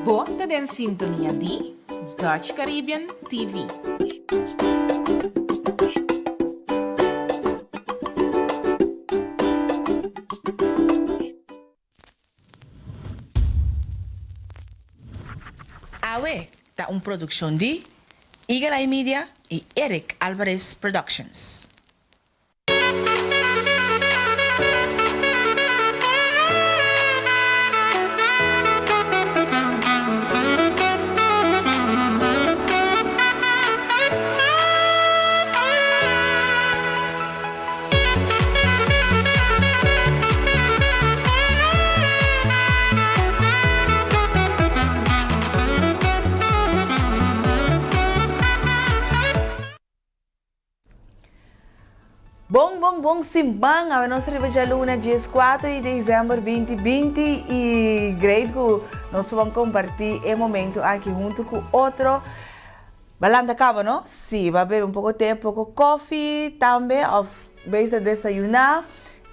Bota en sintonía de Dutch Caribbean TV. Awe, da un producción de Eagle Eye Media y Eric Alvarez Productions. Bom simbang, a nossa riba luna, dia 4 de dezembro 2020 e great que nós vamos compartilhar esse momento aqui junto com outro. Balanda acaba, não? Sim, vai beber um pouco de tempo, um pouco de coffee também, ou vez de desayunar.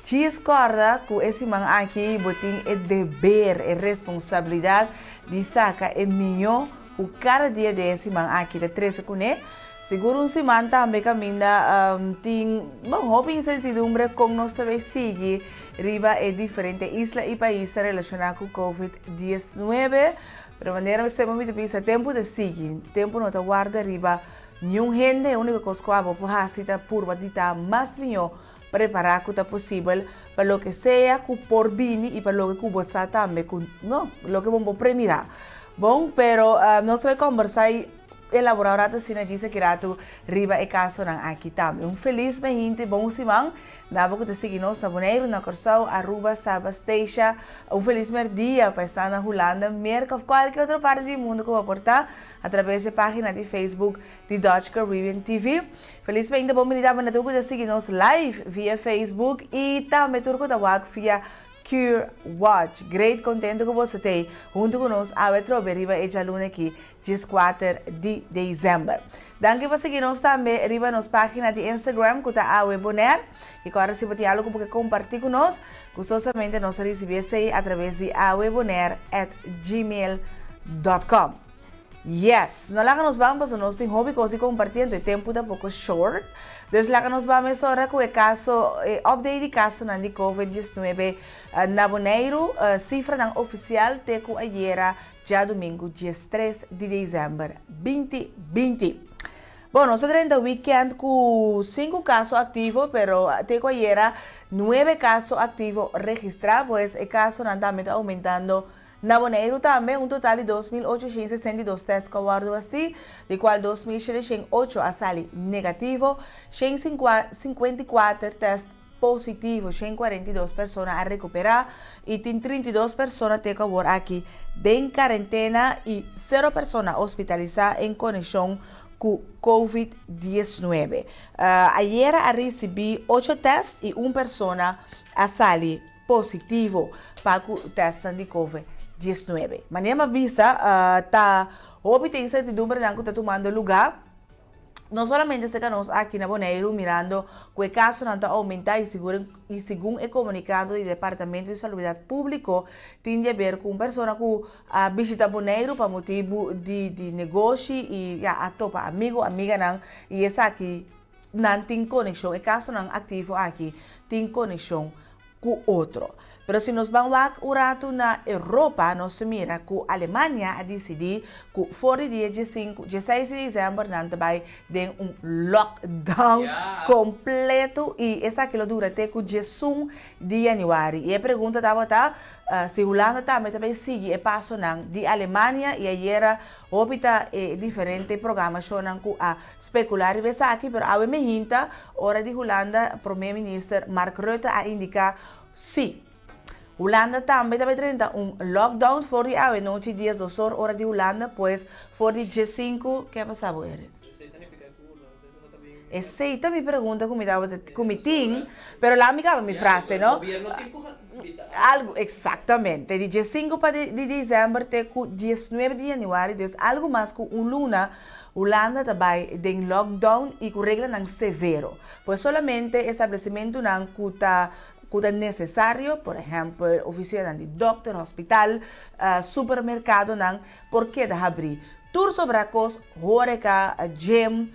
Discorda que esse man aqui botin é dever, é responsabilidade de sacar é melhor o cada dia desse man aqui de 13 com ele. Seguro semana também caminha tem houve incertidumbre com nós também sigue riba é diferente isla e país relacionado com COVID-19 pero maneira você muito pensa tempo de seguir tempo não tá guarda riba nenhum gente a única coisa que eu vou fazer é por bater mais melhor preparar que tá possível para o que seja que por vir e para o que você também não o que vamos premiar bom pero nós vamos conversar elaborar a cena disso que rato riba e caso nang aqui também. Feliz gente, bom simang. Dava que te seguir nós na Bonaire, na Corsau, Aruba, Saba, Station. Feliz dia para estar na Holanda, Merca ou qualquer outra parte do mundo que vai aportar através da página de Facebook de Dutch Caribbean TV. Feliz gente, bom dia, mas tu que seguir nós live via Facebook e também tu que tá via Cure Watch. Great contento que você tem junto conosco a Riba e Jaluna aqui, dia 4 de dezembro. Danke você seguir nós também riba nos página de Instagram que está a Weboner e agora se você algo que compartilhar conosco, gostosamente nós recebemos através de aweboner@gmail.com. Yes, não lá que nós vamos, nós temos hobby coisa compartilhando, o tempo está um pouco short. Desde lá que nós vamos agora com o caso, update de caso na de COVID-19 na Bonaire, cifra não oficial de que ayer, já domingo, dia 3 de dezembro 2020. Bom, nós temos um weekend com 5 casos ativos, pero até que ayer 9 casos ativos registrados, pois o caso não está aumentando. Na Bonaire também, um total de 2.862 testes guardados assim, de qual 2.708 a sali negativo, 154 testes positivos, 142 pessoas a recuperar e tem 32 pessoas que estão aqui em quarentena e 0 pessoas hospitalizadas em conexão com COVID-19. Ayer recebi 8 testes e 1 pessoa a sali positivo para o teste de COVID-19. Maneira visa tá houve tem incertidumbre que está tomando lugar. Não somente se nós aqui na Bonaire mirando que o caso não está aumentando e segundo o comunicado do Departamento de Saúde Pública tem a ver com pessoas que visitam Bonaire para motivo de negócio e a topa amiga não e essa aqui não tem conexão, o caso não ativo aqui tem conexão com outro. Pero se nós vamos um rato na Europa, nós mira que a Alemanha a decidir que fora dia 6 de dezembro não vai ter lockdown completo e essa aquilo dura até o dia 1 de janeiro. E a pergunta estava se Holanda também sigue o passo de Alemanha e ayer houve diferente programação que a especular e essa aqui, pero a me hora de Holanda, o primeiro-ministro Mark Rutte a indicar sim. Holanda também tem lockdown for a noite dias 2 horas de Holanda, pois for de dia 5, que passava, Eric? Essa me pergunta como tem, pero lá me acaba minha frase, não? Algo, exatamente, de dia 5 de dezembro até o dia 19 de janeiro, então algo mais que luna, Holanda também tem lockdown e com regra não severo, pois solamente estabelecimento não que que é necessário, por exemplo, oficina de doctor, hospital, supermercado, não, porque dá abrir. Tur sobre cos, horeca, gym,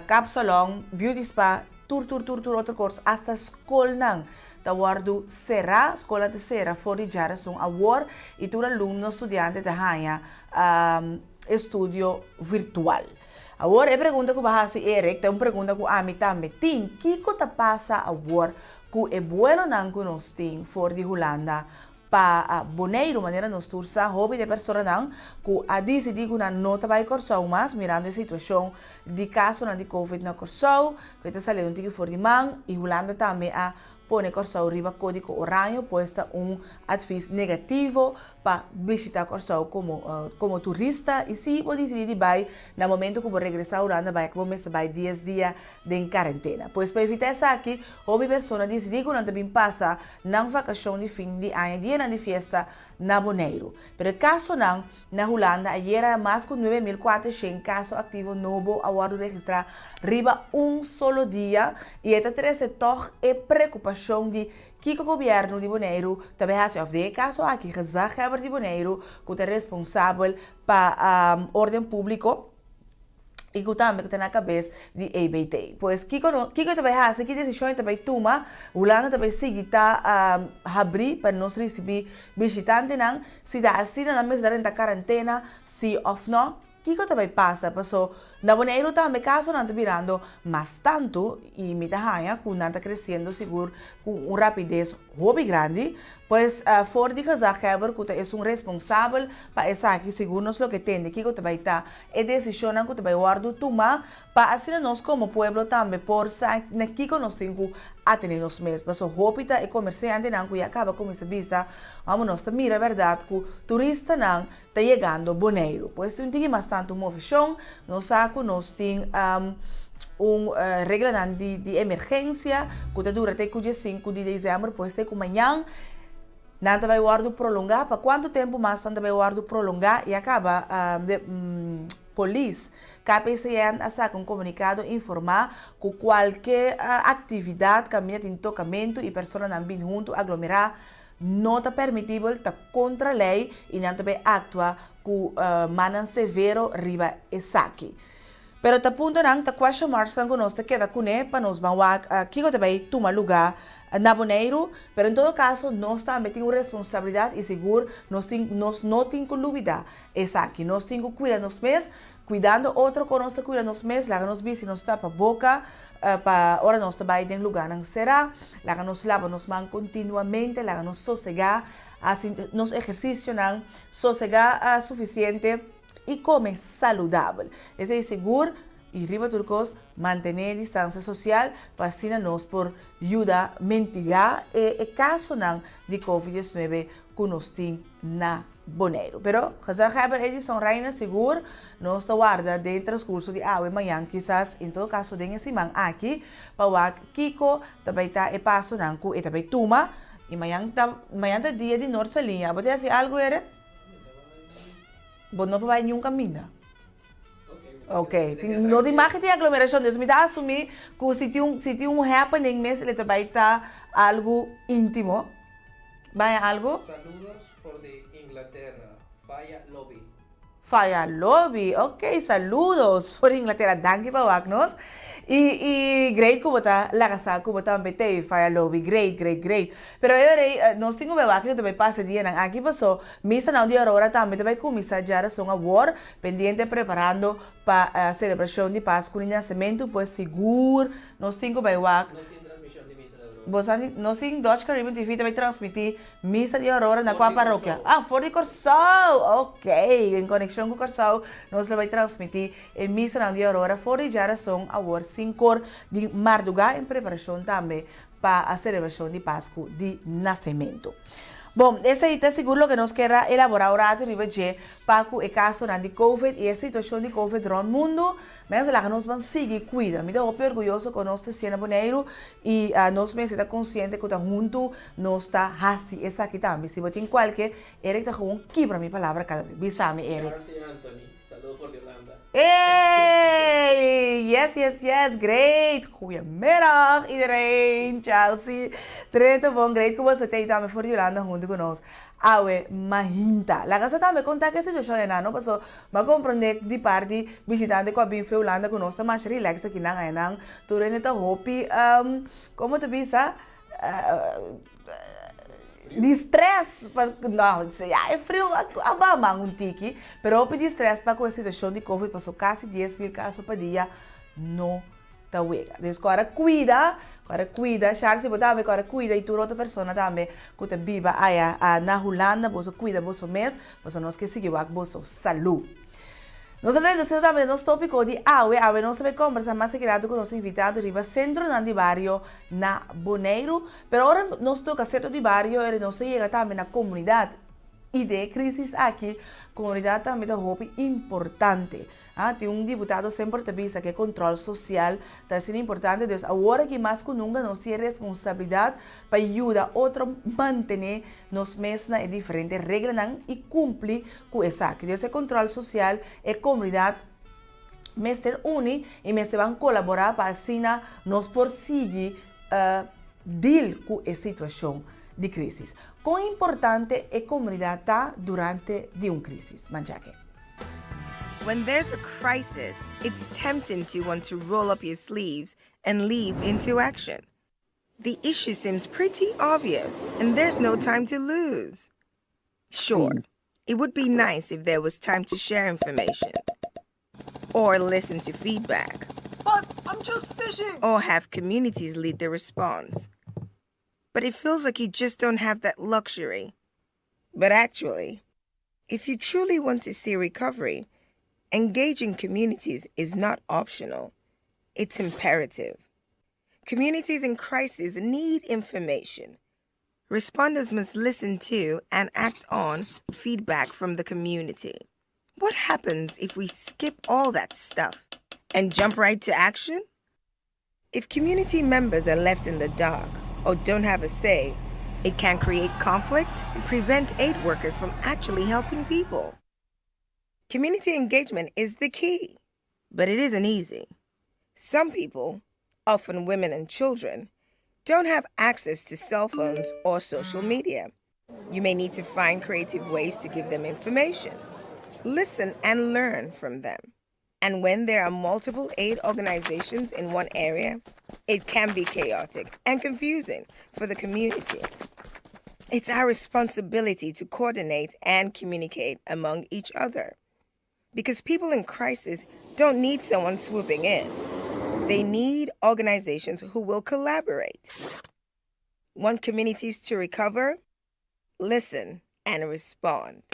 capsalão, beauty spa, tur, outro curso, hasta escola, não. Da guardo será, escola de será, fora de geração, award, e tur aluno, estudante de hanha, estudio virtual. Agora, a pergunta que eu faço, Eric, é uma pergunta que a mim também tem. O que está passando agora que é bueno não que nós temos fora de Holanda para boneiro, maneira nós tursa, hobby de pessoa não, que a decidir que não está vai correr mais, mirando a situação de caso de Covid na correr, que está saindo um tique fora de mão, e Holanda também a pone Corsau riba código orange, puesta aviso negativo para visitar Corsau como turista. E se você decidir vai, no momento que você regressar a Holanda, vai começar 10 dias de quarentena. Pois para evitar isso aqui, a pessoa decidir que não também passa na vacação de fim de ano, dia de festa, na Boneiro. Pero caso não, na Holanda, ayer era mais de 9.400 casos ativos novos, agora registrar riba solo dia. E esta terceira é preocupação de que o governo de Boneiro também faz de caso aqui, que de Boneiro, que é responsável para ordem público e que também está na cabeça de ABT. Pois, que também faz, que decisão também toma, o Holanda também sigue tá abrir para nós receber visitantes, não, se dá assim, na mesa da quarentena, se ou não, que também passa, passou, na Boneiro também caso não está virando mais tanto, e me dá hanha, que não está crescendo, seguro, com uma rapidez hobby grande, pois fora de casar, que é responsável para essa aqui, seguro nós lo que tem, que também está, é decisão que também guardo tomar, para assim nós como povo também, por sa, na que nós temos a ter nós mesmos, o hobby é comerciante, não, que acaba com essa visa, vamos nós mira a verdade, que o turista não está chegando Boneiro, pois não tem mais tanto movição, nós temos regra de emergência, que dura até o dia 5 de dezembro, pois tem que amanhã, nada vai guardar prolongar, para quanto tempo mais nada vai guardar prolongar, e acaba polícia, KPCN a sacar um comunicado informar que qualquer atividade, caminhada em tocamento e pessoas não vêm junto, aglomerar, não está permitido, está contra a lei e não também atua com manan severo riba esaki. Pero ta punto nang ta question marks lang kunos ta queda kune para nos banwag kiko também toma lugar na Boneiro, pero em todo caso nós também temos responsabilidade e seguro nós não temos que duvidar essa aqui nós temos que cuidar nós mesmos cuidando outro que nós cuidar nós mesmos lá nós bici nós tapa boca para hora nós trabalhar em lugar não será lá nós lava nos mãos continuamente lá nós sossegar assim nos exercício não sossegar suficiente e comer saudável. Esse é seguro e riba turcos manter distância social para assim nós por ajudar a mitigar o caso de Covid-19 que nós temos na Boneiro. Pero, caso haber edição reina seguro, nós está guarda de transcurso de água amanhã, quizás, em todo caso, dengue simang aqui, para o Kiko, também está e passo nanco e também tuma, e amanhã tá dia de norte linha. Você assim algo era? Você não vai nenhum caminho. Ok, não tem mais que ter aglomeração, Deus me dá a assumir que se tem happening mesmo, ele também está algo íntimo. Vai algo? Saludos por de Inglaterra, Faya Lobby. Faya Lobby, ok, saludos por Inglaterra, danke para wagnos. E great que você lagasa que você também tem Faya Lobby, great. Pero eu nós temos bem que também passa dia nang aqui passou missa não dia hora também começar já são agora pendiente preparando para a celebração de Páscoa e nascimento, pois seguro nós temos bem nós em Dutch Caribbean TV também transmitir missa de aurora na qual paróquia. Fora de Corsau, ok. Em conexão com Corsau, nós vai transmitir a missa de aurora fora de geração agora 5 de madrugada em preparação também para a celebração de Páscoa de nascimento. Bom, esse aí está seguro que nós queremos elaborar o rato de para o caso de Covid e a situação de Covid no mundo. Mas lá que nós vamos seguir cuidando. Me dá orgulhoso que nós estamos na Boneiro e nós mesmos estamos conscientes que estamos juntos, nós estamos assim, essa aqui também. Se você tem qualquer, Eric está com quebra minha palavra cada vez. Bisame, Eric. Charles y Anthony, saludos por Irlanda. Hey! Yes! Great! Goedemiddag iedereen! Chelsea, Trento, bom, great que você tem também for Yolanda junto conosco. Awe, mahinta. La casa também conta que a situação é não passou, mas compreender de parte visitante com a bife Yolanda conosco, mas relax aqui na ganhang. Tu rende ta hopi, como te bisa? De stress, não, é frio, abamang um tiki, pero de stress para com a situação de Covid, passou quase 10,000 casos por dia, não tá wega. Então, agora cuida, Charles, você também agora cuida, e tu outra pessoa também, que te viva aí na Holanda, você cuida, você mesmo, você não esquece que você saúde. Nós estamos também no tópico de AWE, nós vamos conversar mais seguido com nosso invitado arriba centro de barrio na Bonaire, pero agora nós toca centro de barrio e nós chega também na comunidade. E de crise aqui, comunidade também é algo importante. Tem deputado sempre te avisa que controle social está sendo importante, então agora que mais que nunca nós temos responsabilidade para ajudar outros a manter nos mesmas e diferentes regras e cumprir com isso. Que esse controle social é comunidade mestre une e mestre vão colaborar para assim nós conseguir deal com a situação de crise. Quão importante é a comunidade durante uma crise, Manjaque? When there's a crisis, it's tempting to want to roll up your sleeves and leap into action. The issue seems pretty obvious, and there's no time to lose. Sure, it would be nice if there was time to share information, or listen to feedback, But I'm just fishing! or have communities lead the response. But it feels like you just don't have that luxury. But actually, if you truly want to see recovery, engaging communities is not optional. It's imperative. Communities in crisis need information. Responders must listen to and act on feedback from the community. What happens if we skip all that stuff and jump right to action? If community members are left in the dark or don't have a say, it can create conflict and prevent aid workers from actually helping people. Community engagement is the key, but it isn't easy. Some people, often women and children, don't have access to cell phones or social media. You may need to find creative ways to give them information. Listen and learn from them. And when there are multiple aid organizations in one area, it can be chaotic and confusing for the community. It's our responsibility to coordinate and communicate among each other. Because people in crisis don't need someone swooping in. They need organizations who will collaborate. Want communities to recover? Listen and respond.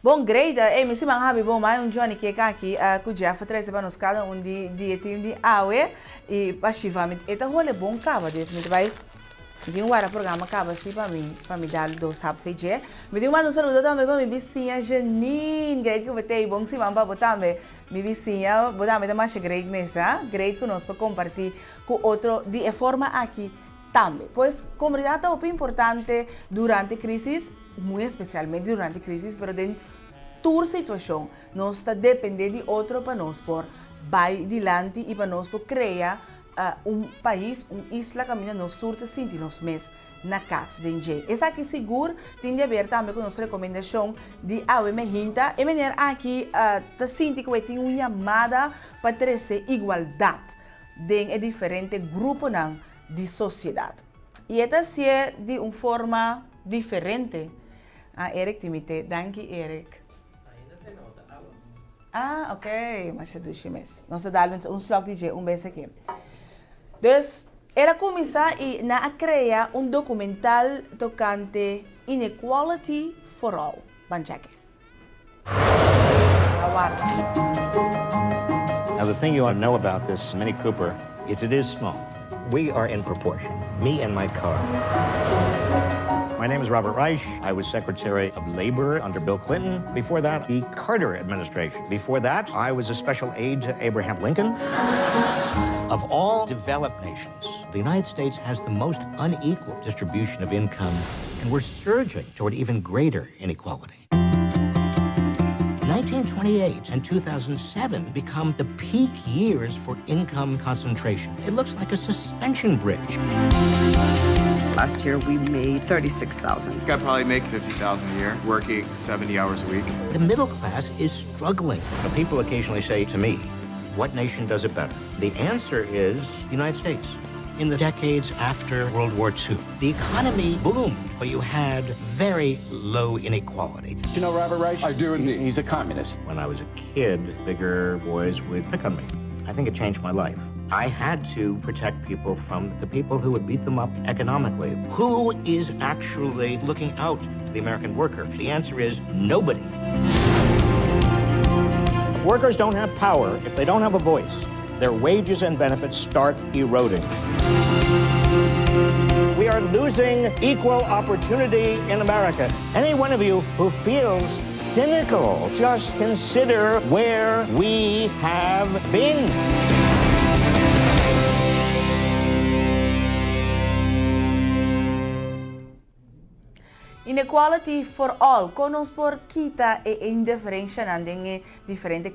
Bom, great. Mi si habi bom mai un giorno che aqui cu Jeff treze para nos cada di team di AWE e passivamente eta hole bom cava des mi vai di um programa cava assim para mim dar dos tap feije. Me deu um saludo também para minha vizinha Janine. Great que botei bom se vamos botar minha vizinha, botar me mais great mesa. Great que nós para compartilhar com outro de forma aqui também. Pois comunidade é muito importante durante crise, muito especialmente durante crise, pero de toda situação nós está dependendo de outro para nós por vai adiante e para nós por criar país, isla caminha nós surta sentir nós mesmos na casa de gente. Essa aqui seguro tem de ver também com nossa recomendação de AWE Mehinta e venir aqui tá sentir que tem uma chamada para trazer igualdade em diferentes grupos de sociedade. E esta se é de uma forma diferente. Eric Timite, danke Eric. Ainda tem nota, água. Ok, mas é duas meses. Nós damos slag de beijo aqui. Dus, ela começa a criar documental tocante Inequality for All. Banjake. Now, the thing you ought to know about this Mini Cooper is it is small. We are in proportion, me and my car. My name is Robert Reich. I was Secretary of Labor under Bill Clinton. Before that, the Carter administration. Before that, I was a special aide to Abraham Lincoln. Of all developed nations, the United States has the most unequal distribution of income and we're surging toward even greater inequality. 1928 and 2007 become the peak years for income concentration. It looks like a suspension bridge. Last year, we made $36,000. I probably make $50,000 a year, working 70 hours a week. The middle class is struggling. People occasionally say to me, what nation does it better? The answer is the United States. In the decades after World War II, the economy boomed, but you had very low inequality. Do you know Robert Reich? I do indeed. He's a communist. When I was a kid, bigger boys would pick on me. I think it changed my life. I had to protect people from the people who would beat them up economically. Who is actually looking out for the American worker? The answer is nobody. If workers don't have power, if they don't have a voice, their wages and benefits start eroding. We are losing equal opportunity in America. Any one of you who feels cynical, just consider where we have been. Inequality for all. Conos por kita e indiferentia nang diferente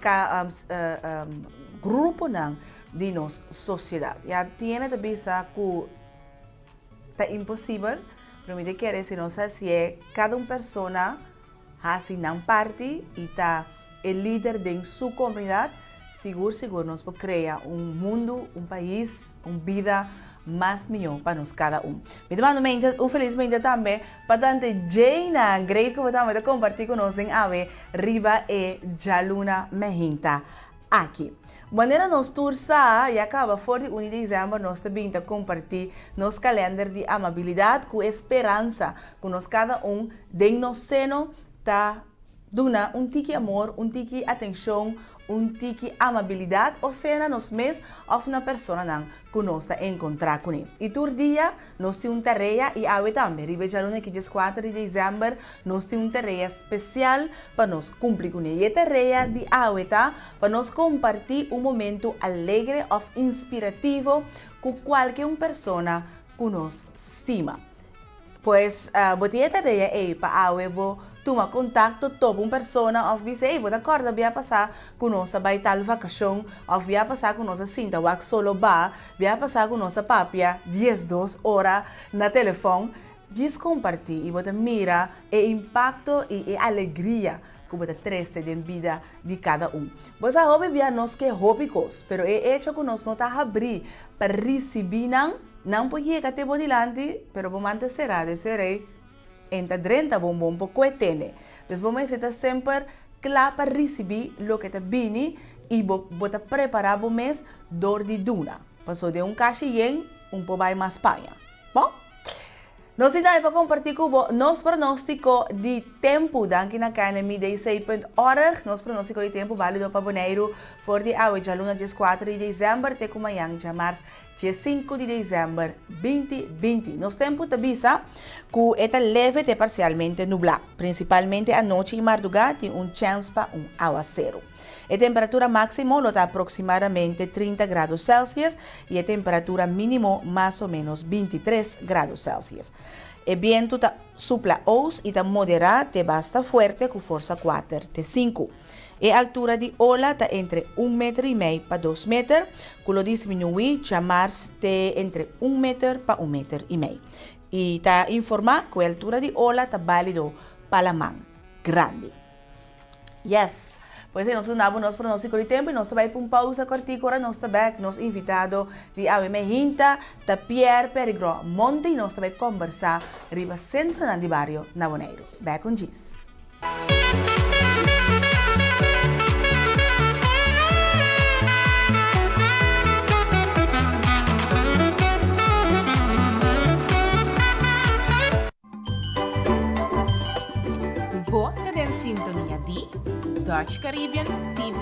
grupo nang di nos sociedad. Ya tiene de bisa ku ta impossível, pero me quer se não se é cada persona assim não parte e tá el líder de sua comunidade, seguro nós podemos criar mundo, país, vida mais melhor para nós cada Me demando felizmente também para tante Jaina, great que você compartilhar conosco em Ave Riba e Jaluna Mehinta aqui. Maneira nós tursa e acaba for de 1 de dezembro nós também compartilhar nos calendar de amabilidade com esperança com nós cada de nós seno tá duna tiki amor, tiki atenção, tiki amabilidade ou seja nós mes of na persona nang conosco encontrar com ele. E tur dia nós temos tarefa e ave também. Ribe jaluna que dia 4 de dezembro nós temos tarefa especial para nós cumprir com ele. E a tarefa de ave tá para nós compartilhar momento alegre ou inspirativo com qualquer persona que nos estima. Pois, botia tarefa é para ave toma contato topo persona of dice, vou acorda via passar com nossa baital vacação, ou via passar com nossa cinta, wak solo ba, via passar com nossa papia 10-2 horas na telefone, diz compartilhar e você mira o impacto e a alegria que você traz de vida de cada Você hobby via nós que hobbycos, pero é hecho que nós não tá abrir para receber não pode chegar até bodilante, pero vamos manter cerrado, serei entre 30 bombom por coetene. Então, vamos estar sempre claro para receber o que está vindo e vamos preparar o mês dor de duna. Passou de caixa e pouco mais Espanha. Bom? Nós temos para compartilhar com você nosso pronóstico de tempo daqui na Academy de 6.org. Nosso pronóstico de tempo válido para Bonaire for de hoje, dia 4 de dezembro, até como amanhã, dia março, dia 5 de dezembro 2020. Nosso tempo te avisa que é leve e parcialmente nublado, principalmente à noite e madrugada, tem chance para aguacero. A temperatura máxima está aproximadamente 30 graus Celsius e a temperatura mínima mais ou menos 23 graus Celsius. O vento sopra hoje e está moderado e basta forte com força 4 até 5. A altura de ola está entre 1,5 metro para 2 metros, com o diminuir chamar-se entre 1 metro para 1,5 metro. E está informado que a altura de ola está válido para a mão grande. Yes! Pois é, nós damos nosso pronóstico de tempo e nós também para pausa cortícora, nós também nosso invitado de Ave Mehinta, da Pierre Perigro Monte, e nós também conversar riba centro de barrio na Bonaire. Back on Gis. Você tem sintonia de Dutch Caribbean TV.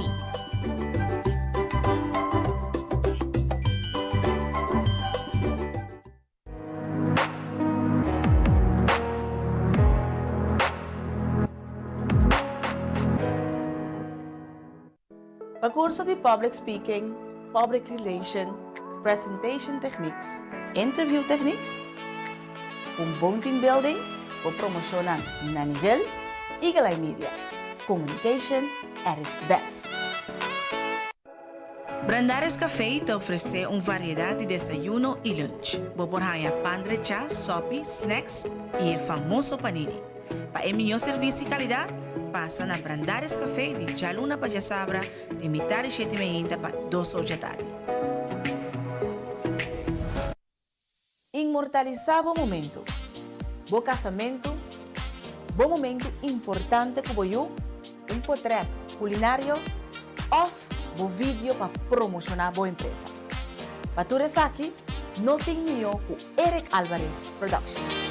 Para curso de Public Speaking, Public Relation, Presentation Techniques, Interview Techniques, bom team building, por promocionar na nivel Eagle Eye Media. Communication at its best. Brandares Café te oferece uma variedade de desayuno e lunch. Boborhaya pan de chá, sopi, snacks e o famoso panini. Para melhor serviço e qualidade, passa na Brandares Café de Jaluna Pajasabra de metade de 7h30 para 2 horas da tarde. Inmortalizar bom momento. Bom casamento. Bom momento importante como eu. Portrait culinário ou bom vídeo para promocionar boa empresa. Para tu aqui, não tem melhor com Eric Alvarez Productions.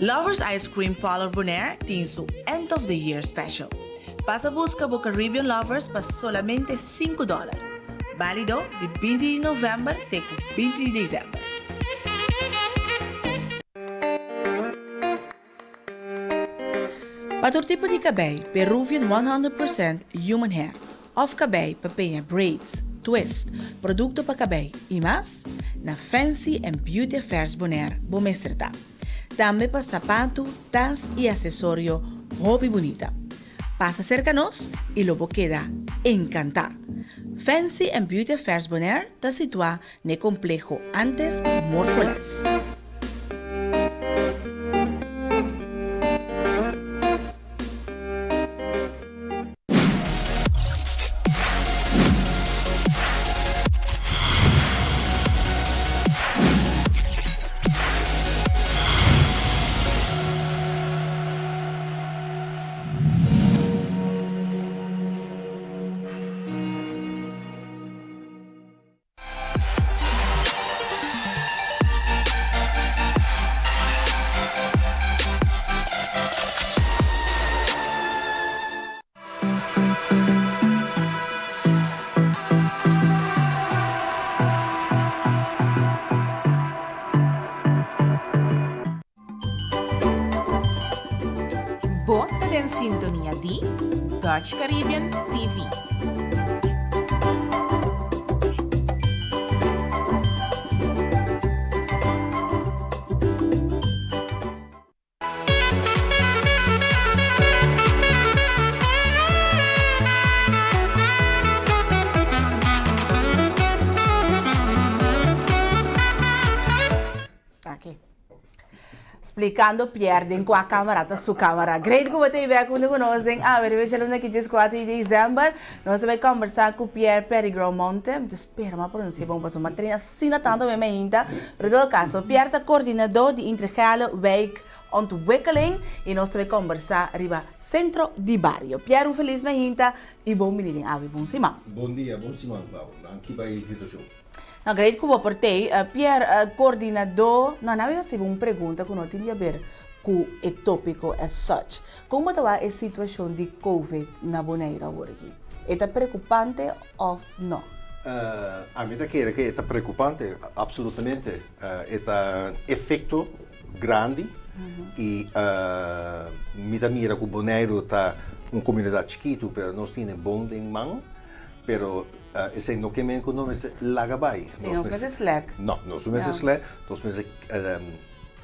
Lovers Ice Cream Parlor Bonaire tem seu End of the Year Special. Passa busca o Caribbean Lovers para solamente $5. Válido de 20 de novembro até 20 de dezembro. Para todo tipo de cabelo, Peruvian 100% Human Hair, off cabelo para penha braids, twist, produto para cabelo e mais, na Fancy and Beauty Affairs Bonaire, Bomestrita. Também para sapato, tas e acessório, roupa bonita. Passa cerca nós e logo queda encantado. Fancy and Beauty Affairs Bonaire está situado no complexo antes Morpholes. Bota em sintonia de Dutch Caribbean TV. Explicando pierden com a camarada sua câmara. Great que você veio conosco a ver veja luna que diz 4 de dezembro. Nós vamos conversar com Pierre Perigromonte. Espera, mas pronuncia bom para uma treina sina tanto mesmo ainda. Pero todo caso, Pierre é coordenador de integrale wijk ontwikkeling e nós vamos conversar arriba centro de barrio. Pierre, feliz manhã e bom menino. Bom Simão. Bom dia, bom Simão, Paulo. Aqui vai o invitação. Na grade que eu portei, Pierre, coordenador, não havia sido uma pergunta que não tinha a ver com o tópico as such. Como está a situação de Covid na Bonaire agora aqui? Está preocupante ou não? A mim que está preocupante, absolutamente. Está efeito grande e me mira que o Bonaire está uma comunidade chiquita, mas nós temos bom em mão, pero esse não que me conhece lagabai. Sim, nós meses slack. Não, nós meses slack, nós meses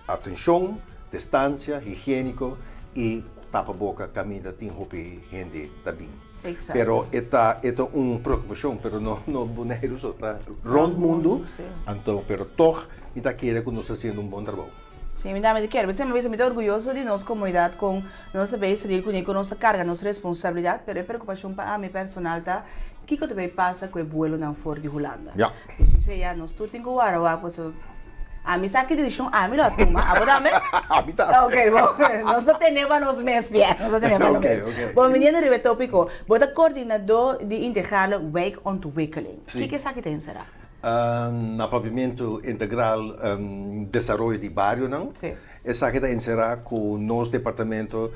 atenção, distância, higiênico e tapa boca, caminha, tem roupa gente também. Exato. Pero esta uma preocupação, pero não boneiro só tá rondo mundo, então, pero toch está querendo que nós fazendo um bom trabalho. Sim, me dá de quero. Você me vê muito orgulhoso de nossa comunidade com nossa vez com nossa carga, nossa responsabilidade, pero é preocupação para a minha personal tá. O que também passa com o vuelo não for de Holanda? Ja. Porque se já nós tudo tem que guardar, pues a mim sabe que decidiu a mim lo toma, a você A mim tá. Ok, bom. Nós não temos nos meses bien, nós não temos nos meses. Bom, menino de tópico, você coordenador de integrale wijk ontwikkeling. O que sabe que tem será? Na pavimento integral desenvolvimento de barrio não? Sim. Essa que está encerrada com o nosso departamento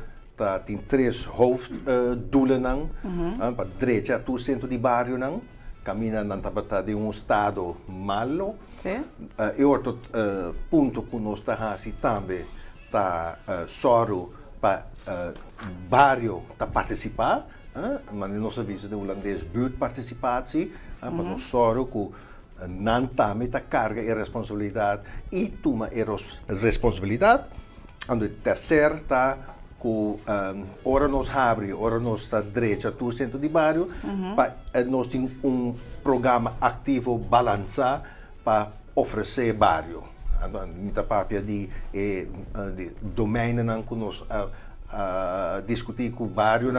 tem 3 hoofddoelen nang. Para direita do centro de bairro nang. Camina não está de estado malo. Sim. E outro ponto que nós estamos também está soro para bairro participar. Mas nós sabemos de holandês buurtparticipatie. Para nós soro que não também carga e responsabilidade e toma a responsabilidade. E o terceiro está que ora nós abre, ora nós está direita do centro de bairro, nós temos programa ativo balançar para oferecer bairro. Muita papia de domeinen que nós discutir com o bairro,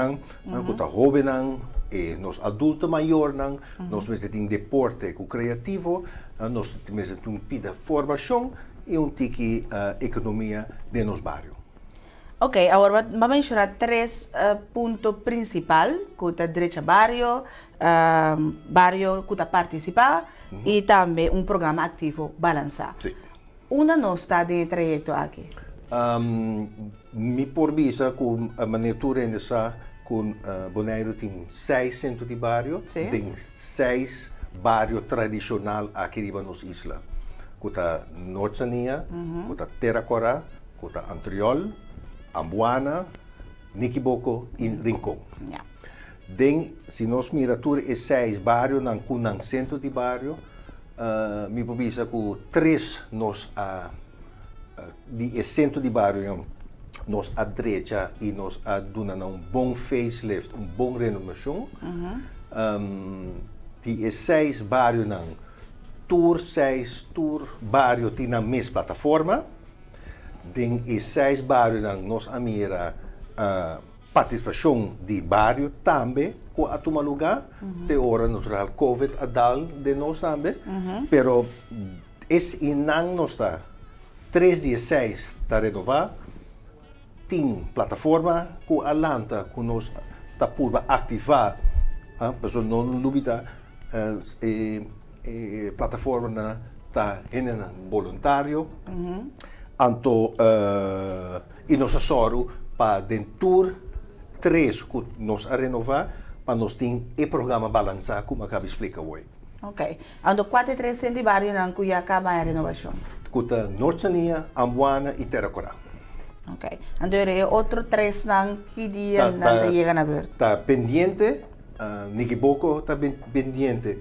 com os jovens, e nós adultos maiores, nós temos deporte com criativo, nós temos formação e tique economia de nos bairro. Ok, agora vamos mencionar 3 pontos principais que está direita bairro, bairro que está participar e também programa ativo balançar. Sim. Onde nós está de trajeto aqui? Me por visa com a maneira essa com Bonaire tem 6 centros de bairro, tem 6 bairros tradicionais aqui na nossa isla. Kuta Nortsania, kuta Terracora, kuta Antriol, Ambuana, Nikiboko e Rincon. Yeah. Den, se nós miramos esses 6 bairros, num centro de bairro, me provisa que 3 nós de centro de bairro nós à direita e nós dando bom facelift, bom renovação. De 6 bairros tour 6 bairros tem na mesma plataforma. Den e 6 bairros nós mira participação de bairro também com a tomar lugar. De hora natural Covid adal de nós também. Pero esse não nós está 3 de 6 está renovar. Tem plataforma com a lanta que nós está por ativar. Pessoal não duvida plataforma está voluntário. Anto e nós assoro para dentro 3 que nós a renovar para nós ter o programa balançar como acaba de explicar hoje. Ok. Ando 4 e 3 centros de bairro não que acaba a renovação. Kuta Nortsania, Ambuana e Terracora. Ok. Ando outro 3 não que dia não chega na ver. Está pendiente, Nikiboko está pendiente.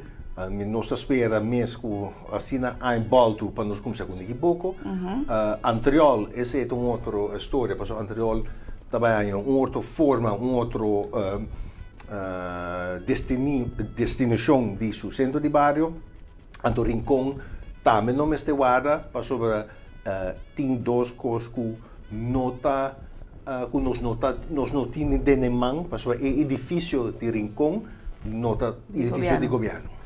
Nós espera mesmo assim em Balto para nós começar com Nikiboko. Antriol, essa é uma outra história, porque Antriol também outra forma, outro destinação de seu centro de bairro. Anto Rincon também não me guarda, para sobre tem 2 coisas que nota que nós não temos de nemang, para sobre o edifício de Rincon, nota edifício de governo.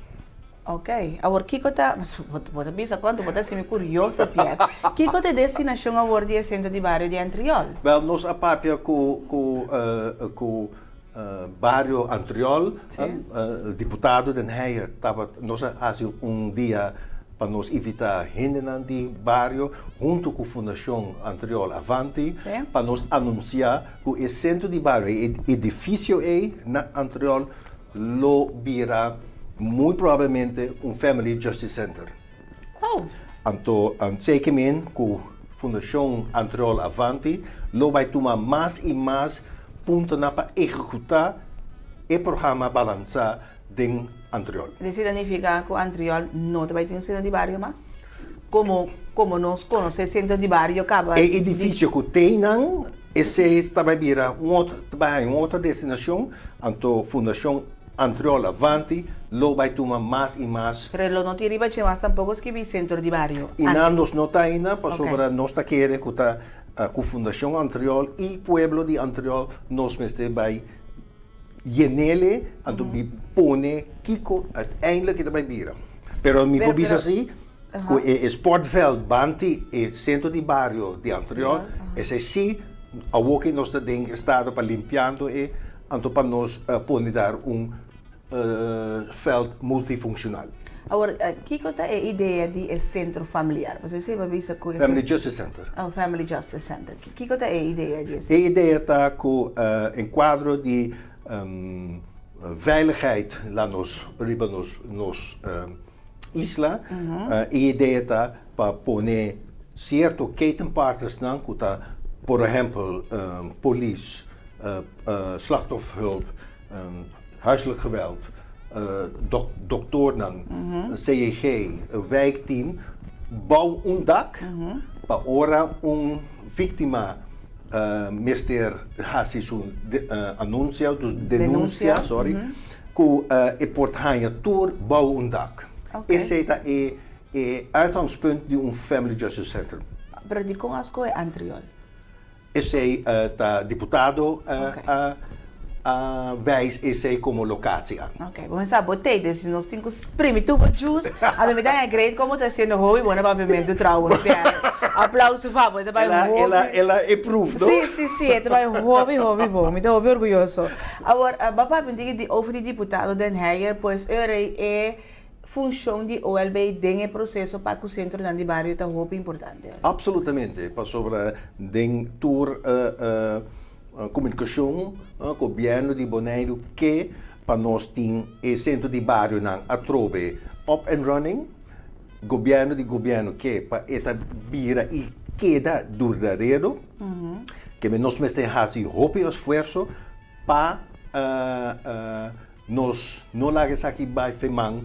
Ok. Agora, que está... Você pensa quanto você se me curioso, Pierre. Que é destinação agora de centro de bairro de Antriol? Well, nós a papia com bairro Antriol, deputado Den Heijer, nós fazemos dia para nós evitar hindernis de bairro, junto com a Fundação Antriol Avanti, para nós anunciar que o centro de bairro, o edifício na Antriol, lo virá muito provavelmente Family Justice Center. Então, seguramente, com a Fundação Antriol Avanti, lo vai tomar mais e mais pontos para executar o programa balançar de Antriol. Isso significa que Antriol não vai ter centro de bairro mais? Como nós conhecemos centro de bairro, acaba... O edifício que tem, esse também virá outra destinação, então Fundação Antriol Avanti, lo vai tomar mais e mais. Pero não tem mais tampouco que vi centro de bairro. E nós não está ainda, para sobre nós está querendo que com a Fundação Antriol e Pueblo de Antriol, nós vai llenele, então pone Kiko uiteindelijk que também vira. Pero me provisa assim, que o Sportveld Banti, o centro de bairro de Antriol, esse sim, a que nós temos estado para limpando então para nós pode dar veld multifuncional. Agora, que é a ideia de centro familiar? Você vai ver com Family Justice Center. Family Justice Center. Que é a ideia disso? A ideia está com um quadro de veiligheid lá nos isla. A ideia está para pôr certo ketenpartners não, que tá, por exemplo, police, slachtofferhulp, huiselijk geweld, dokter, CEG, wijkteam, bouw een dak, para ora vítima mister hasi su anúncio, denúncia, sorry, que é portanha tour bouw een dak. Esse é o uitgangspunt de Family Justice Center. Pero de com as coisas anterior. Esse é deputado wijs esse como locatie aan. Ok, vamos saber, dus nós temos primitivo juice, a me dá great como está sendo hobby, bom pavimento trouxe. Aplauso para você, ela approve, não? Sim, é também hobby bom, me dá orgulhoso. Agora, papai me diga de over de deputado Den Heijer, pois é função de OLB tem processo para que o centro de bairro está muito importante. Absolutamente, para sobre den tour comunicação com o governo de Bonaire que para nós tem o centro de bairro não atrobe up and running, governo que para esta vira e queda duradouro, que nós temos fazer muito esforço para nós não largar aqui vai femang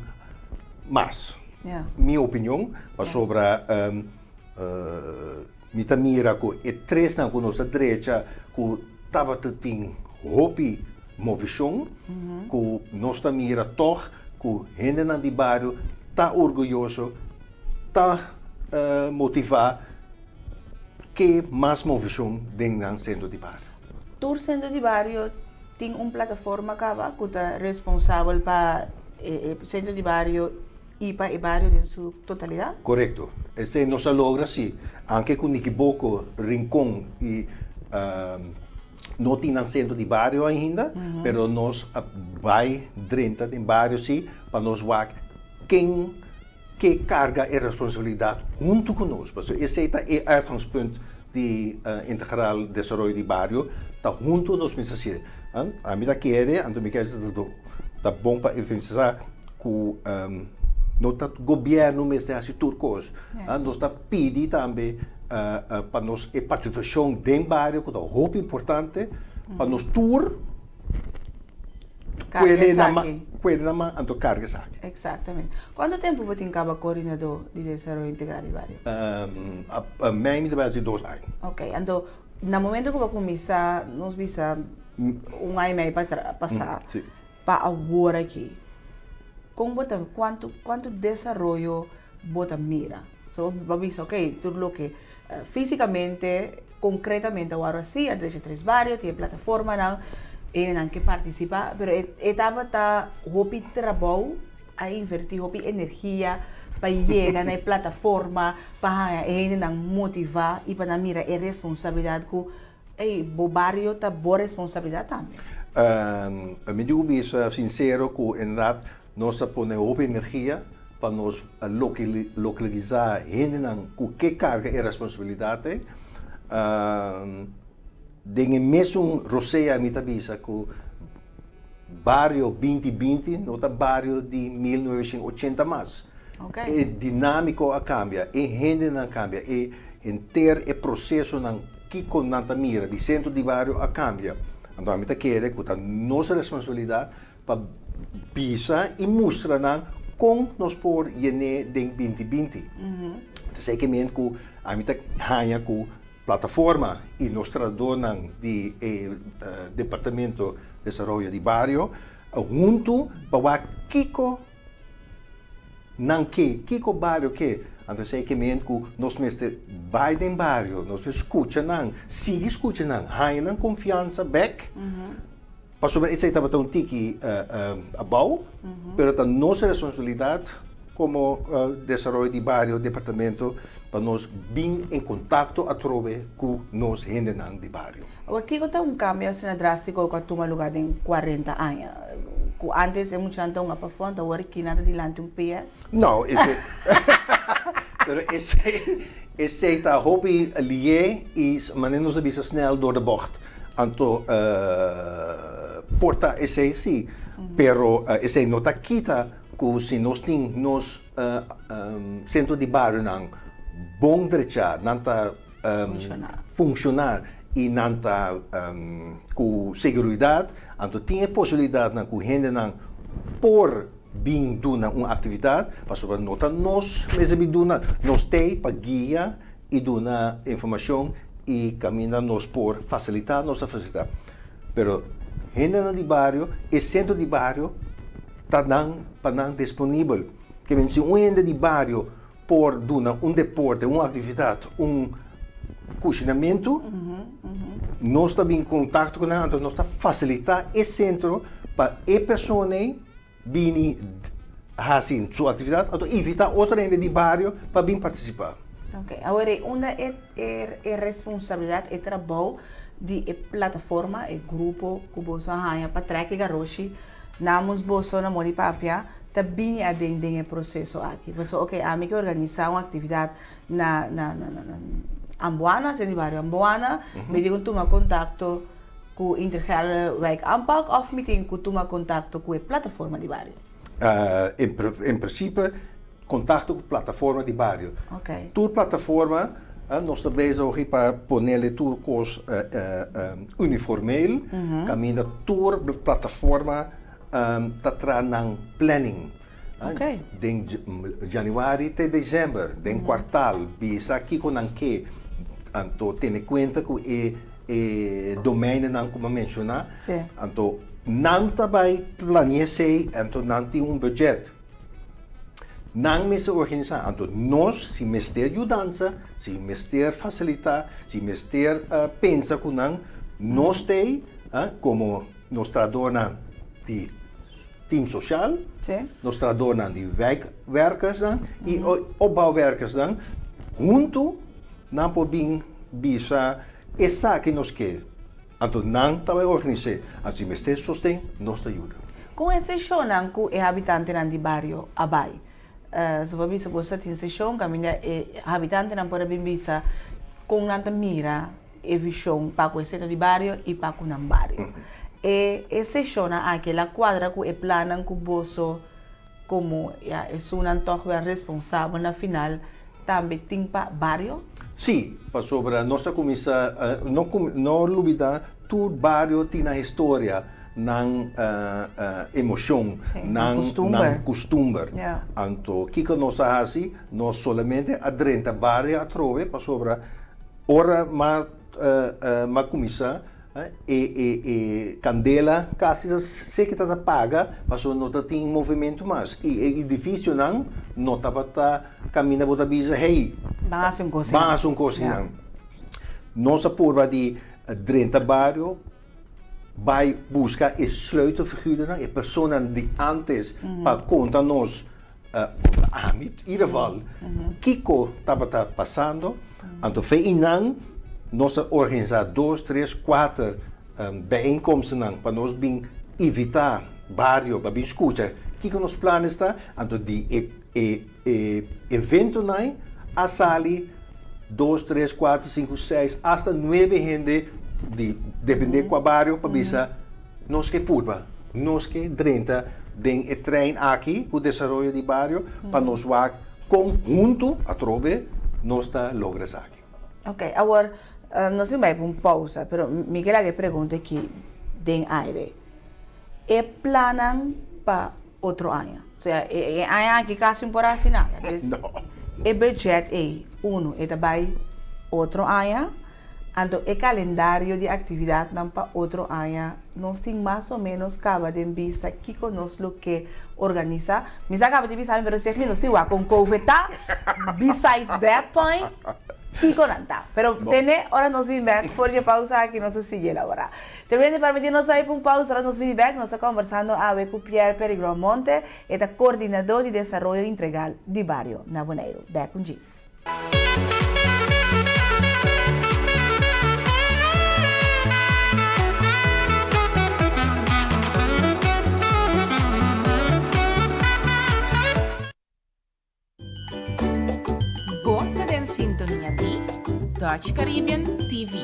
mas, minha opinião, sobre minha mira que é três na nossa direita que estava tendo hopi movição, que nós mira toch que gente na de bairro está orgulhoso, está motivado que mais movição dentro do centro de bairro. O centro de bairro tem uma plataforma que está responsável para o centro de bairro e para o bairro em sua totalidade? Correto. Esse nós logra sim. Anche com Niquiboco, Rincón e não tem centro de bairro ainda, mas nós vai dentro de bairro sim, para nós ver quem que carga a responsabilidade junto conosco. Esse é o uitgangspunt de integral desenvolvimento de bairro, está junto nós pensamos. A mim quer, a mim quer está bom para enfatizar que não está governo mas é turcos, nós está pedindo também para nós a participação dentro do bairro que é muito importante para nós tour Puede nada más carga saque. Exatamente. Quanto tempo você tem como coordenador de desenvolvimento integral de bairro? A mim vai ser 2 anos. Ok, então no momento que vai começar, nós visa ano e meio para passar para agora aqui. Como quanto desenvolvimento você mira? So, visa, ok, tudo lo que fisicamente, concretamente agora sim, a 3 bairros, tem plataforma não en que participa, pero etapa está hopi trabalho a invertir hopi energia para llegar na plataforma para ainda motivar e para mira a responsabilidade que o barrio tá boa responsabilidade também. A mim digo isso sincero que em verdade nós põe hopi energia para nós localizar ainda com que carga e responsabilidade. Dengue mesmo Roseia mitabisa que bairro 2020 não tá bairro de 1980 mais. É dinâmico a cambia, é gente não cambia, é inteiro é processo não que com nanta mira de centro de bairro a cambia. Então a mim tá querer que tá nossa responsabilidade para pisar e mostrar não com nós por ene de 2020. Então sei que a mim tá ganha com plataforma e nós traduzimos de Departamento de Desarrollo de Barrio junto para Kiko Kiko Barrio que então sei que nós mestre vai em barrio nós escuta não sigue escuta não há confiança back para sobre isso estava tão tiki abau pero a nossa responsabilidade como Desarrollo de Barrio Departamento para nós vir em contato através com nós gente de bairro. Agora, que é cambio assim drástico que toma lugar em 40 anos? que antes é muito então para fonte, agora que nada dilante PS? Não, esse está hobby lié e maneira nos avisa snel door de bocht. Anto porta esse sim, pero esse nota kita que se nós tem nos centro de bairro não bom drecha, nanta funcionar e nanta com segurança, anto tinha possibilidade na que gente não por bem duna uma atividade, mas sobre nota nós mesmo duna nós tem para guia e duna informação e caminhar nos por facilitar nossa facilitar. Pero gente de bairro, e centro de bairro está não disponível. Que vem se gente de bairro por duna deporte, uma atividade, cozinamento, nós estamos em contato com ela, nós estamos facilitar esse centro para a pessoa vir fazer sua atividade, ou evitar outra gente de bairro para vir participar. Ok, agora, onde é responsabilidade e trabalho de plataforma e grupo que você arranha para trazer garoshi, namos você na moni papia, também é dentro do processo aqui. Você, ok, a mim que organizar uma atividade na Amboana, se bairro Amboana, me digo toma contato com o Integrale Wijk Aanpak of me digo toma contato com a plataforma de bairro? Em princípio, contato com a plataforma de bairro. Ok. Toda plataforma, nós estamos bezig para pôr tudo coisa uniformeel. Caminha toda plataforma está trazendo planning. Ok. De januário até dezembro, de quartal, bisa aqui com que anto tem conta que é domínio não como mencionar. Sim. Anto não vai planear anto não tem budget. Não me se organizar, então nós, se mestre ajudança, se mestre facilitar, se mestre pensa que nós tem, como nós traduzimos de team social, nós traduzimos de werkers e opbouwwerkers junto, não podemos bisa essa que nós quer. Então não vai organizar, se mestre sustém, nós ajuda. Com esse show não que é habitante de bairro abai. So bisa bosta tin session caminha habitante não pode bem bisa com nanta mira e visão para o centro de bairro e para o não bairro. E session aquela quadra que é plana com boso como é uma torre responsável na final também tem para bairro. Sim, para sobre nossa comissão não olvidar todo bairro tem a história. Não emoção, não costume. Então, o que nós fazemos? Nós somente adrenta barra a trove para sobre hora uma comissão e candela quase se que está paga, mas não tem movimento mais. E difícil não está caminha para bisa hey. Basta um coisa. Nossa porra de adrenta barra vai buscar e sleutelfiguren, e personen die antes para contar nós, in ieder geval, Kiko estava passando, então foi nós organizar 2, 3, 4 bijeenkomsten para nós bem evitar bairro, para bem escutar, Kiko nos planos está, então de evento a sali 2, 3, 4, 5, 6, hasta 9 gente depende qual bairro para bisa nós que purba nós que drenta den trein aqui o desenvolvimento de bairro para nós vá conjunto a trove nós está logra aqui. Ok, agora nós vamos para uma pausa, pero me queria perguntar aqui den aire é planam para outro ano, ou seja, é ano que quase não pode assinar, não. É budget é também outro ano. Então, o calendário de atividade para outro ano, nós temos mais ou menos acaba de vista que nós lo que organiza. Mas acaba de vista, mas se nós temos com COVID, besides that point, que não está. Pero tem hora nós vamos back, for a pausa aqui, nós seguimos agora. Também de permitir nós vai para uma pausa, nós vamos back, nós estamos conversando com Pierre Peregrino Monte, é o coordenador de desenvolvimento integral de bairro na Bonaire. Back com Gis. Dutch Caribbean TV.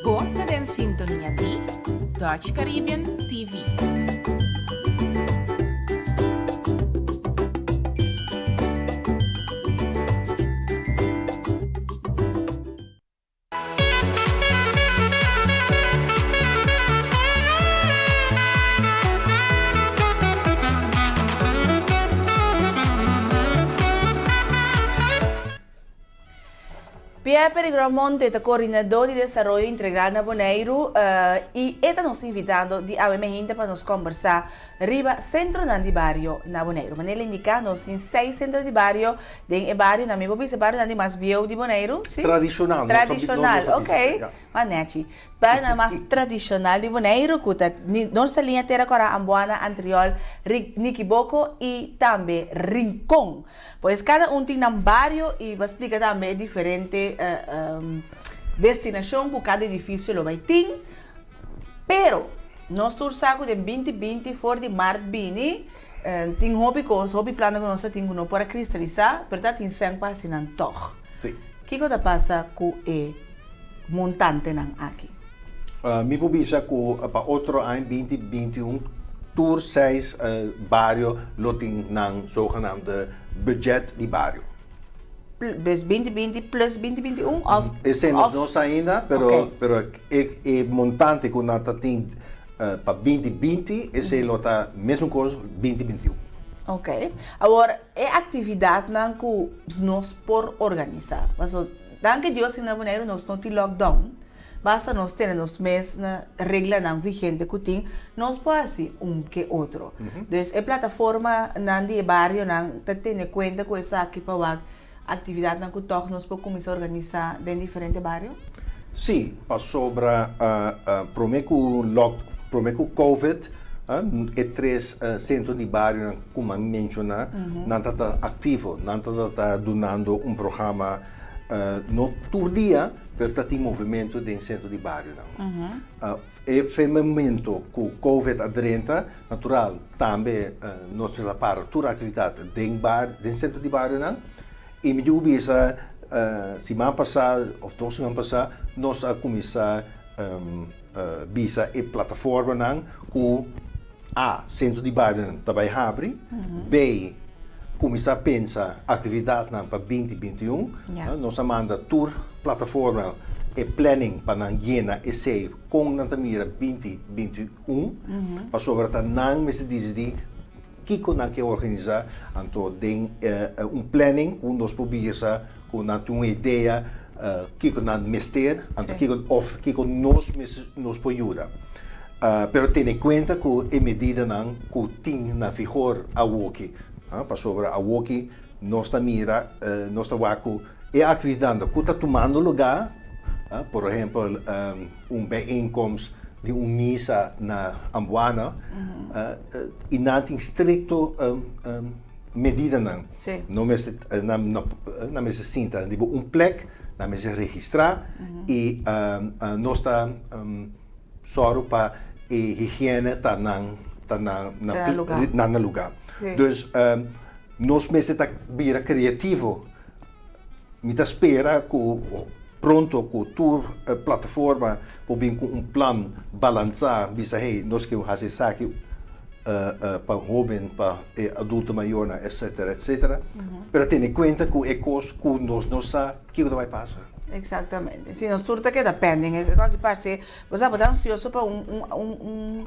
Bota in sintonia di Dutch Caribbean TV. Pierre Perigramonte é coordenador de desenvolvimento integral na Bonaire e está nos invitando de haver gente para nos conversar riba centro de barrio na Bonaire. Mas ele indica nós em 6 centros de barrio, de barrio na minha esse barrio na mais viejo de Bonaire, sim? Tradicional. Tradicional, ok. Manete. Barrio mais tradicional de Bonaire, que nossa linha terra cora Ambuana, Antriol, Niquiboko e também Rincón. Pois cada tem um barrio e vai explicar também diferente destinação que cada edifício lo vai ter. Pero nós saco de 2020 for de Mart Bini, tem hobby plano que nós temos para cristalizar, portanto tem sempre assim não toch. Sim. O que passa com o montante não aqui? Me publica com para outro ano 2021 tour 6 barrio loting ng zogenaamde budget di barrio. Dus 2020 plus 2021 of? Esse não ainda, pero o montante que nós temos para 2020 esse lota mesmo coisa 2021. Ok. Agora é atividade que nós por organizar. Mas danke Deus na Bonaire nós não tem lockdown. Basta nós ter nos mês na regra não vigente que tem, nós podemos que outro. Então, a plataforma não de barrio não tem em conta com essa aqui para atividade não que toque nós podemos começar a organizar em diferentes bairros? Sim, para sobre promeco COVID, e 3 centros de barrio como mencionar, não está ativo, não está donando programa no todo dia. Per movimento dentro centro di barrio. E nel momento che Covid adrenta, natural, também nós para toda a atividade dentro centro di barrio. E me digo semana passada, ou 2 semanas passadas, nós começamos bisa e plataforma nang ku A, centro de bairro também abre, B, começar a pensar atividade para 2021, nós manda tour plataforma e planning para Jena e sei com na Tamira 2021, para sobre a nang me se diz de que que organizar, então tem planning com nós pobisa com uma ideia que nós mester, então que nos pode ajudar. Pero ten en cuenta que a medida que tem na vigor a WOKI, para sobre a WOKI, nós mira, nós trabalhamos e a atividade que está tomando lugar, por exemplo, bijeenkomst de missa na Ambuana, e não tem estricto medida não. Não me se sinta, tipo plek, não me se registrar e nós está só para higiene tá na lugar. Dus nós mesmo está bem criativo. Me está espera que pronto com tour plataforma para vir com plan balançar, bisa hey, nós que fazer saque para jovem, para adulto maior, etc, etc. Pero tem em conta que é coisa que nós não sabemos que vai passar. Exatamente. Sim, nós tudo queda pending. Qualquer parte, você pode ansioso para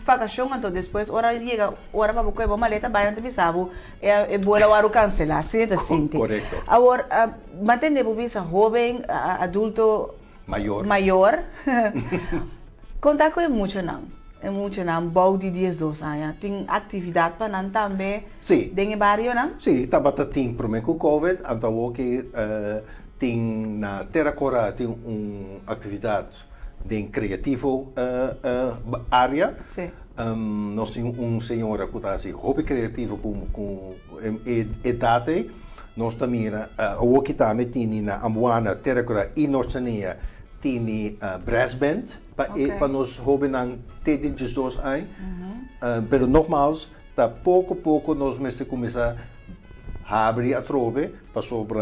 vacação, então depois hora chega, hora para buscar uma maleta, vai antes bisabo, é boa hora o cancelar, sim, sim. Correto. Agora, mantendo a bisa jovem, adulto maior, contar com é muito não. É muito não, bom de dias dois anos. Tem atividade para não também. Sim. Tem barrio não? Sim, tá batendo tem problema com o COVID, então que tem na Terra Cora tem atividade de criativo área. Sim. Nós temos senhora que está assim, hobby criativo com idade. Nós também o que também tem na Ambuana, Terra Cora e Nortania tem brass band para nós hobby não ter de dois anos. Pero nogmaals, tá pouco nós mesmo começar abrir a trove para sobre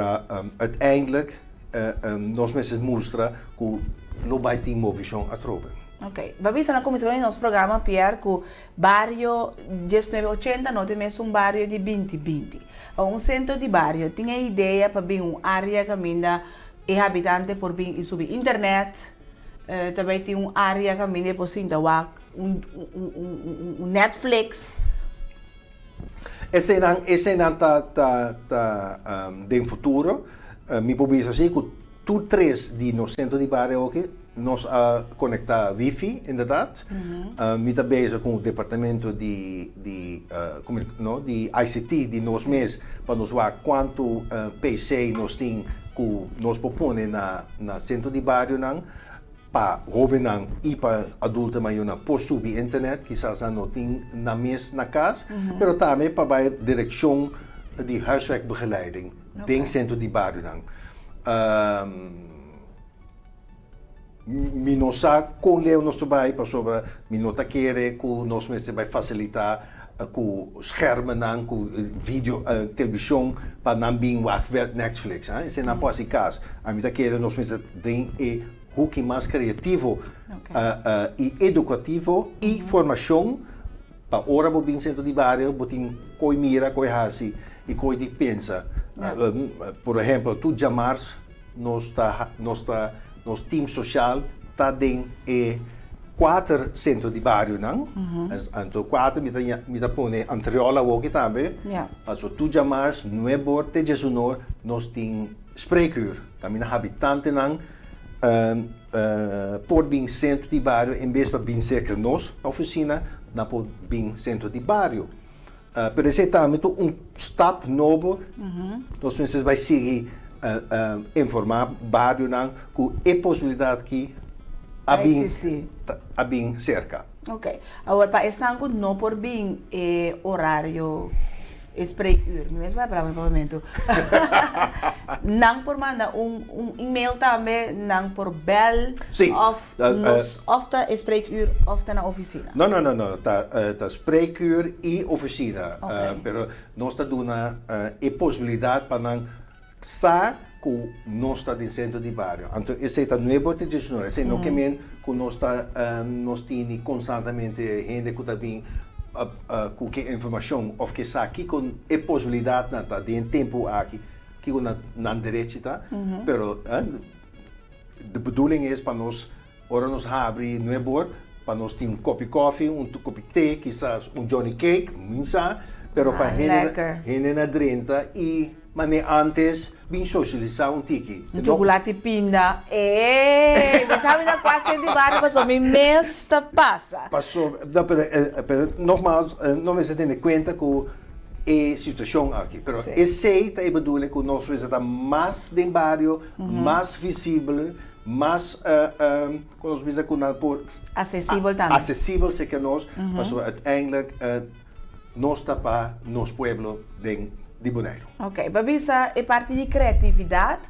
uiteindelijk nós mesmos mostrar que não vai ter movição a trove. Ok. Vamos na comissão do nosso programa, Pierre, que o bairro 1980 não tem mesmo bairro de 2020. Centro de bairro tinha a ideia para vir área que ainda é habitante por vir subir internet, também tem área que ainda é possível Netflix. Esse não está de futuro. Me pode assim que tu três de no centro de bairro aqui nós conectar Wi-Fi, inderdaad. Me está bezig com o departamento de ICT de nós mesmos para nos ver quanto PC nós temos que nós propõe na centro de bairro não. Para jovem e para adulto maior não por subir internet, quizás não tem na mesma casa, mas também para a direção de huiswerkbegeleiding, dentro centro de bairro não. Me não sabe com Leo nós trabalha para sobre me não querer que nós mesmos vai facilitar com schermen não, com vídeo, televisão para não vir ver Netflix, esse não pode ser caso. A mim querer nós mesmos tem o que mais criativo e educativo e formação para ora bo bin centro de bairro botin coi mira coi hasi e coi de pensa por exemplo tu jamars nos team social tá den e 4 centro de bairro não então 4 me tá pone antriola o que também also tu jamars nuevo te jesunor nos tem spreekuur camina habitante não por vir centro de bairro em vez de vir cerca nós a oficina na por vir centro de bairro pero esse também step novo nós precisamos vai seguir informar bairro não que é possibilidade que a vir cerca. Ok. Agora para esse tango não por vir horário spreekuur, mesmo é para o momento. Não por mandar e-mail também, não por bel, ofta spreekuur, ofta na oficina. Não, tá spreekuur e oficina. Pero nós tá dando a possibilidade para não sair que nós está dentro centro de bairro. Então, esse é novo tradicional. Esse não que men que nós temos constantemente gente que está vindo com que informação ou que sabe que com a possibilidade na tá de tempo aqui que na direita tá. Pero de bedoeling is para nós ora nós abrir novo para nós ter copo de café, copo de thee, quizás Johnny Cake, minsa, pero para gente na 30 e mas antes vim socializar tiki. Chocolate pinda. Você sabe da quase de bairro passou, me mesta passa. Passou, pero nogmaals, não me se tem conta que a situação aqui. Pero esse é bedoeling que nós precisamos mais de bairro, mais visível, mais nós precisamos acessível também. Acessível, sei que nós, mas uiteindelijk nós está para nosso pueblo de Bonaire. Ok, Babisa, é parte de criatividade.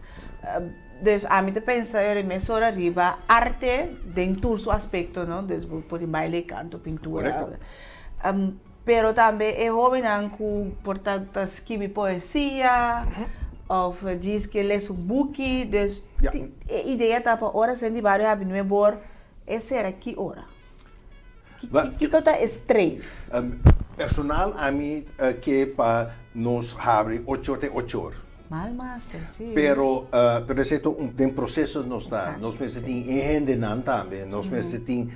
Dus a mim pensa em mesor arriba arte dentro do seu aspecto, não? Dus pode baile, canto, pintura. Pero também é jovem que portanto escreve poesia ou diz que lê um book. Dus a ideia tá para horas em bairro have não é bom. Esse era que hora. Que tá estreif. Personal a mim que para nós abre 8 horas. Mal master, sim. Pero esse é processo nós está. Nós precisamos engenhar também. Nós precisamos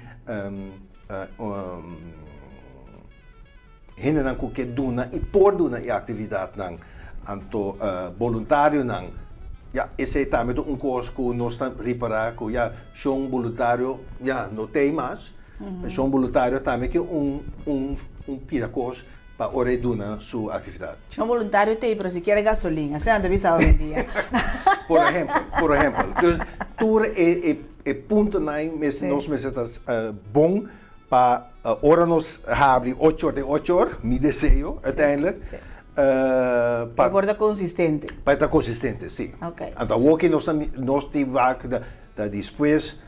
engenhar com que duna e por duna a atividade não. Anto voluntário não. Esse é também coisa que nós estamos reparar que são voluntário não tem mais. São voluntário também que coisa para oreduna sua atividade. São voluntário tem, mas se quer gasolina, você anda bisa hoje em dia. Por exemplo, dus tour é ponto nós estamos bom para ora nós abrir 8 horas, me desejo uiteindelijk. Para estar consistente. Para estar consistente, sim. Ok. Então, o que nós temos que depois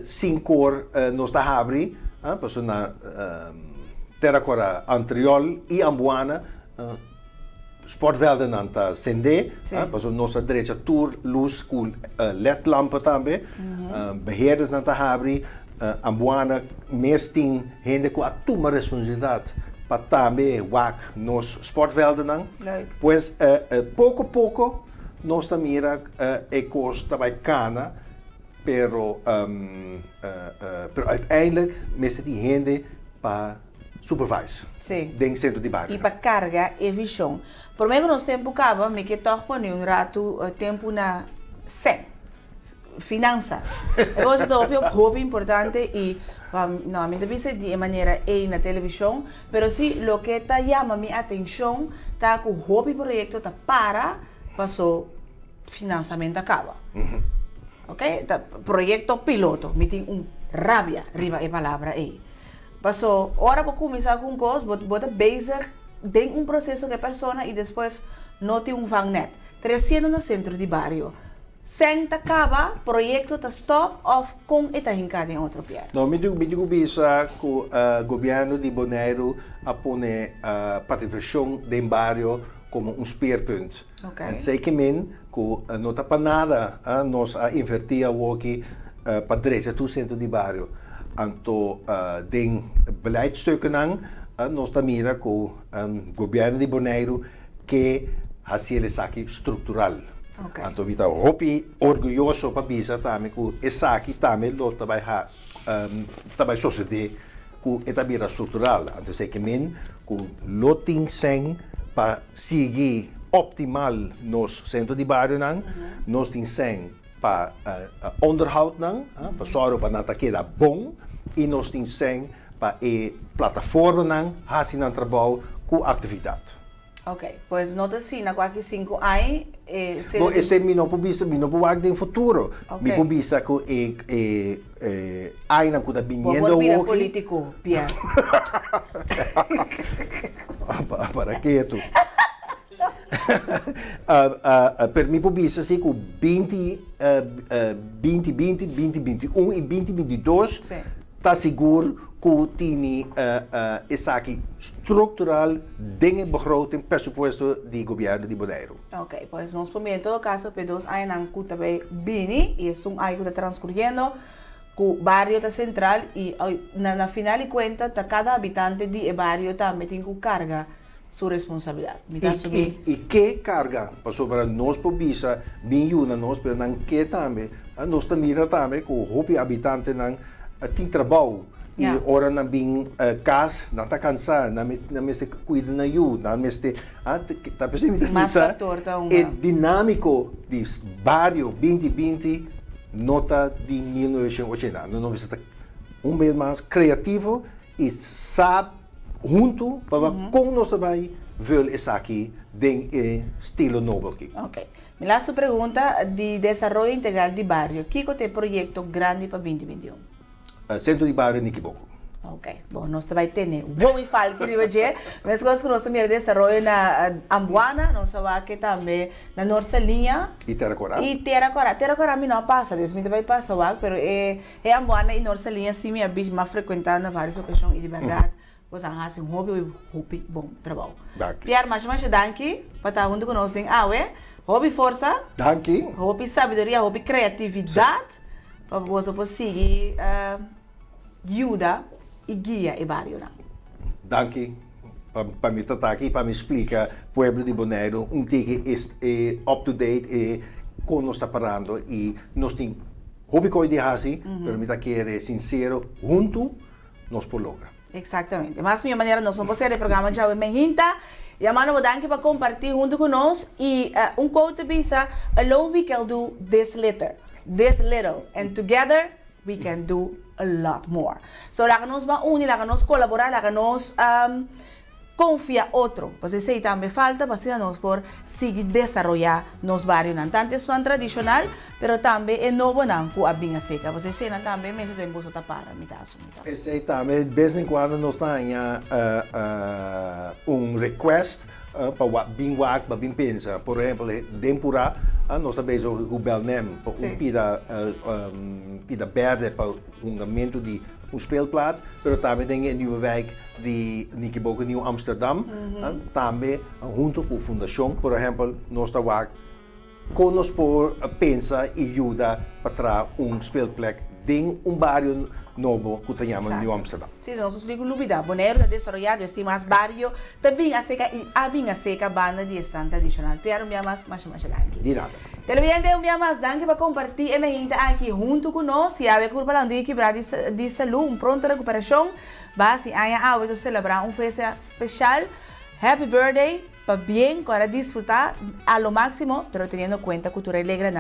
5 horas nós está abrir, para na Terracora Antriol e Ambuana, sportvelden não está acender, para nossa direita tour, luz, com LED-lampen também, beheerders não está abrir, Ambuana, mesting, gente com a tua responsabilidade para também wak nos sportvelden não. Pois pouco a pouco nós também é coisa também cana, pero uiteindelijk mesmo de gente para supervise. Dentro centro de bairro. E para carga e visão. Por meio nós tempo acaba, me que toque por rato tempo na finanças. Eu gosto de hobby importante e não me deve ser de maneira na televisão, mas se lo que tá chama minha atenção tá com o hobby projeto tá para passou financiamento acaba. Ok? Tá, projeto piloto, me tem rabia arriba a palavra aí. Passou hora para começar com coisa, bota bezig tem processo de pessoa e depois não tem vangnet. 300 no centro de bairro. Senta acaba, projeto está stop ou com está hincado em outro lugar. Não, me digo bisa que o governo de Bonaire apone a participação do bairro como speerpunt. En zeker que não está para nada nós a invertir aqui para direita do centro de bairro. Então, den beleidstukken nós também que o governo de Bonaire que hacia essa aqui estrutural. Então, eu estou muito orgulhoso para dizer também que essa aqui também vai suceder que é também estrutural. Então, sei que o tem sem para seguir optimal nos centro de bairro nós tem sem para onderhoud para zorgen para nada queda bom e nós tem sem para a plataforma fazer um trabalho com atividade. Ok, pois não assim, na qualquer 5 anos. Não, esse não pode ser, não pode ter futuro. Me pode ser que ainda que está vindo o político, Pierre. Para quieto. Per mim pode ser assim que 2020, 2021 e 2022 tá seguro que tini essa aqui estrutural dentro begroting presupuesto do governo de Bonaire. Ok, pues nós por todo caso pedos aí não cuta bem bini e sum aí que está transcorrendo com o barrio da central e na final de conta tá cada habitante de barrio também tem que carga sua responsabilidade. E que carga para sobre nós por bisa bem una nós pero não que também nós também também com o habitante não tem trabalho. E ora na bem casa, não está cansado, não me se cuida na you, não me se tá percebendo mais fator tá é dinâmico de barrio 2020 nota de 1980, não está vez mais criativo e sabe junto para como nós vai ver isso aqui de estilo novo aqui. Ok. La sua pergunta de desenvolvimento integral de barrio, que tem projeto grande para 2021? Centro de barrio Niquiboco. Ok, bom, nós também temos. Vou me falar que riba je, mas coisas que nós também desenvolvemos na Ambuana, nós sabemos que também na nossa linha. E Terracorá. Terracorá me não passa, Deus me vai passar, mas é Ambuana e nossa linha sim me habito mais frequentando várias ocasiões e de verdade. Você faz um hobby bom trabalho. Pierre, mas danke para estar junto conosco em Aue. Hobby força. Danke. Hobby sabedoria, hobby criatividade. Para você conseguir ajuda e guia o barrio. Danke. Para me estar aqui, para me explicar o pueblo de Bonaire, que é up to date e como nós está parando e nós temos hobby coisa de assim, mas me está querendo sincero, junto nós por logra. Exatamente. Mas minha maneira nós vamos fazer o programa já o Menhinta. E a mano danke para compartilhar junto conosco e quote bisa alone we can do this little and together we can do a lot more. So lá que nós vamos unir, lá que nós colaborar, lá que nós confia outro. Pues esse também falta para nós por seguir desenvolver nos barrios não tanto são tradicional, pero também é novo não com a binha seca. Você sei não também mesmo tem bolso tapara, mitaço. Esse também de vez em quando nós temos request para bem wak, para bem pensa. Por exemplo, tempura, nós também o belnem para pida verde para fundamento de speelplaats. Zodat também tem een nieuwe wijk die Niquiboco, Nieuw Amsterdam. Também junto com a fundação, por exemplo, nós estamos por pensa e ajuda para speelplek em barrio novo que tenhamos em New Amsterdam. Sim, nós temos novidade. Bonaire está desenvolvendo este mais barrio, também a seca e a seca banda de stand tradicional. Pero me amas mais danke. De nada. Televidente, me amas danke para compartilhar a gente aqui junto conosco e a ver curva lá de quebrar de saúde, pronta recuperação. Base aí a vamos celebrar festa especial. Happy birthday. Para bem, para disfrutar a lo máximo, pero teniendo en cuenta cultura alegre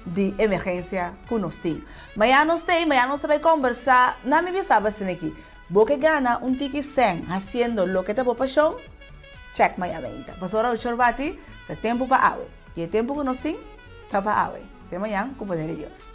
de emergência que nós temos. Amanhã nós também conversar, não me pensava assim aqui. Você gana ticket 100 haciendo lo que te por paixão, check amanhã ainda. Pastora o chorbati, é tempo para awe. E é tempo que nós temos, está para awe. Até amanhã, com o poder de Deus.